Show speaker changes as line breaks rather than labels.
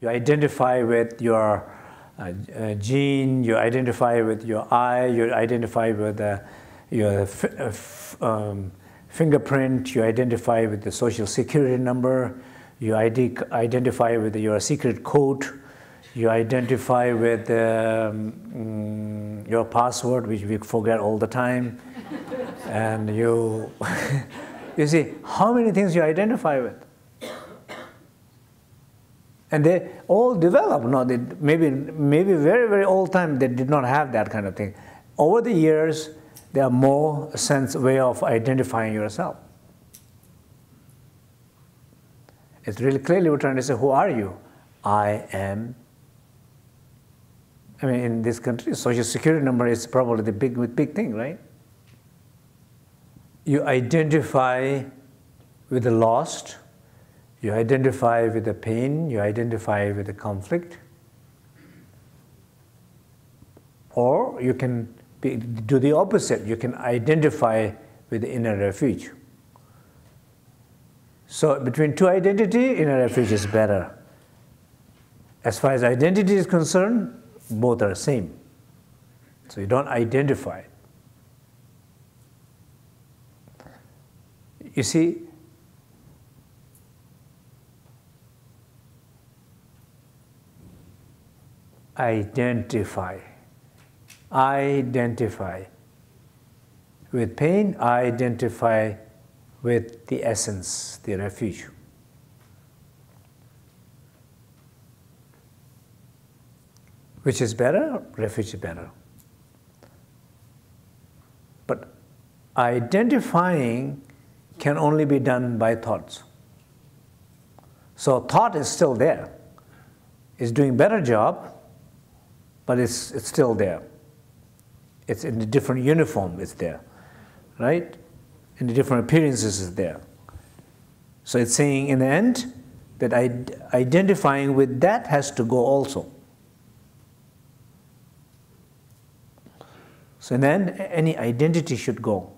You identify with your gene, you identify with your eye, you identify with your fingerprint, you identify with the social security number, you identify with your secret code, you identify with your password, which we forget all the time, and you see how many things you identify with. And they all develop. No, they maybe very, very old time they did not have that kind of thing. Over the years, there are more way of identifying yourself. It's really clearly we're trying to say, who are you? I am. I mean, in this country, social security number is probably the big thing, right? You identify with the lost, you identify with the pain, you identify with the conflict, or you can do the opposite. You can identify with the inner refuge. So between two identity, inner refuge is better. As far as identity is concerned, both are the same. So you don't identify. You see, identify. With pain, I identify with the essence, the refuge. Which is better? Refuge is better. But identifying can only be done by thoughts. So thought is still there. It's doing better job, but it's still there. It's in a different uniform, it's there, right? In the different appearances, it's there. So it's saying in the end that identifying with that has to go also. So then any identity should go.